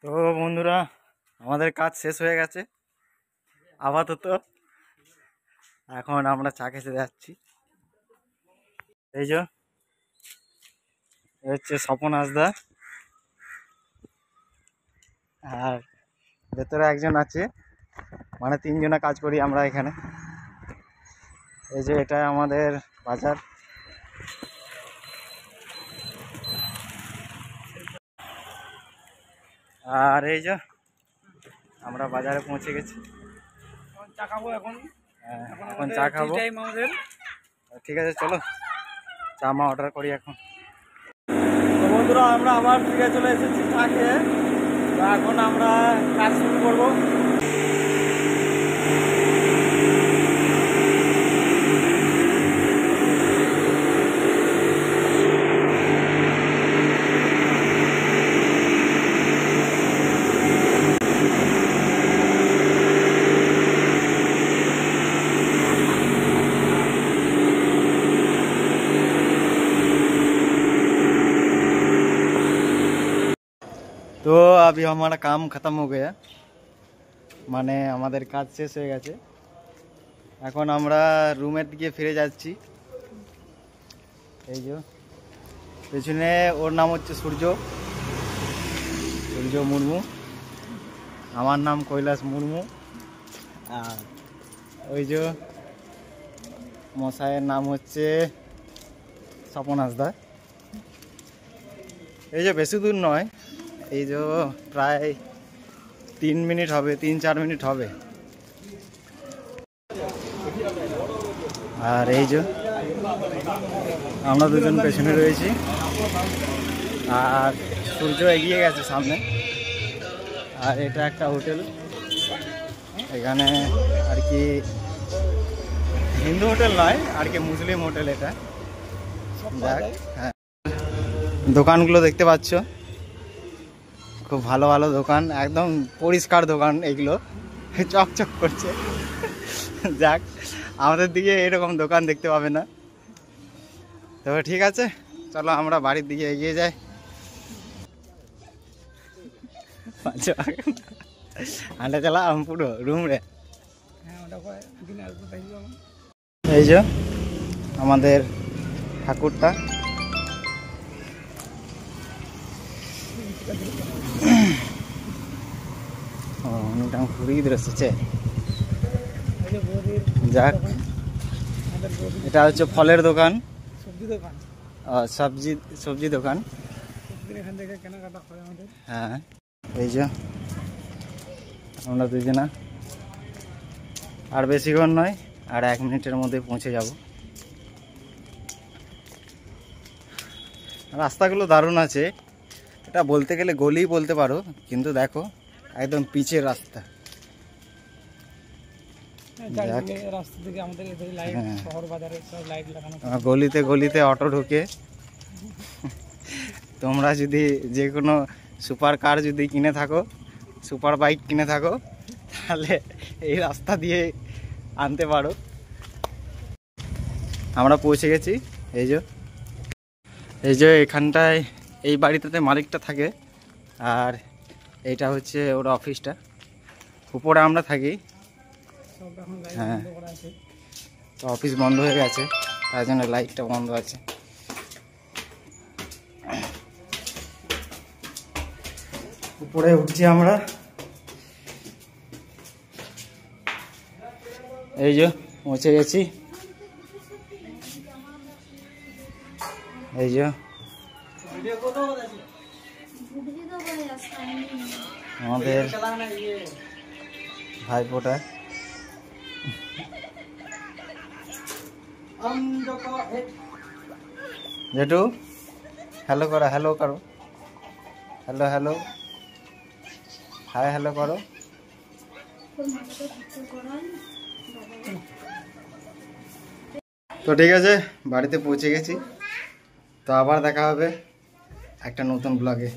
তো বন্ধুরা, আমাদের কাজ শেষ হয়ে গেছে আপাতত। এখন আমরা চা খেতে যাচ্ছি। এই যে হচ্ছে স্বপন হাসদা, আর ভেতরে একজন আছে, মানে তিনজনে কাজ করি আমরা এখানে। এই যে এটা আমাদের বাজার। আর এই যে আমরা বাজারে পৌঁছে গেছি। চা খাবো এখন। এখন চা খাবো। ঠিক আছে, চলো চা মা অর্ডার করি এখন। তো বন্ধুরা, আমরা আবার ফিরে চলে এসেছি চা খেয়ে। তো এখন আমরা কাজ শুরু করবো। तो अभी हमारा काम ख़त्म हो गया, মানে আমাদের কাজ শেষ হয়ে গেছে। এখন আমরা রুমের দিকে ফিরে যাচ্ছি। এই যে পেছনে ওর নাম হচ্ছে সূর্য মুর্মু, আমার নাম কৈলাস মুর্মু। আর ওই যে মশাইয়ের নাম হচ্ছে স্বপন হাসদা। এই যে বেশি দূর নয়, এই যে প্রায় 3 মিনিট হবে, 3-4 মিনিট হবে। আর এই যে আমরা দুজন পেছনে রয়েছি, আর সূর্য এগিয়ে গেছে সামনে। আর এটা একটা হোটেল, এখানে আর কি হিন্দু হোটেল নয়, আর কি মুসলিম হোটেল এটা। যাক, হ্যাঁ, দোকানগুলো দেখতে পাচ্ছ, খুব ভালো ভালো দোকান, একদম পরিষ্কার দোকান, এগুলো চকচক করছে। যাক, আমাদের দিকে এরকম দোকান দেখতে পাবে না। তবে ঠিক আছে, চলো আমরা বাড়ির দিকে এগিয়ে যাই। হাঁটা চালা আমি পুরো রুম রে। এই যে আমাদের ঠাকুরটা, অনেকটা ঘুরিয়ে দিচ্ছে। যাক, এটা হচ্ছে ফলের দোকান, সবজি দোকান। হ্যাঁ, এই যে আমরা দুজনা, আর বেশিক্ষণ নয়, আর 1 মিনিটের মধ্যে পৌঁছে যাব। রাস্তাগুলো দারুণ আছে, এটা বলতে গেলে গলি বলতে পারো, কিন্তু দেখো একদম পিচের রাস্তা। গলিতে গলিতে অটো ঢুকে। তোমরা যদি যে কোনো সুপার কার যদি কিনে থাকো, সুপার বাইক কিনে থাকো, তাহলে এই রাস্তা দিয়ে আনতে পারো। আমরা পৌঁছে গেছি। এই যে এখানটায় এই বাড়িটাতে মালিকটা থাকে, আর এইটা হচ্ছে ওর অফিসটা। উপরে আমরা থাকি। হ্যাঁ, তো অফিস বন্ধ হয়ে গেছে, তাই জন্য লাইটটা বন্ধ আছে। উপরে উঠছি আমরা। এই যে পৌঁছে গেছি। এই যে আমাদের ভাইপোটা। জেঠু হ্যালো করো, হ্যালো করো, হ্যালো হ্যালো, হাই হ্যালো করো। তো ঠিক আছে, বাড়িতে পৌঁছে গেছি। তো আবার দেখা হবে একটা নতুন ব্লগে।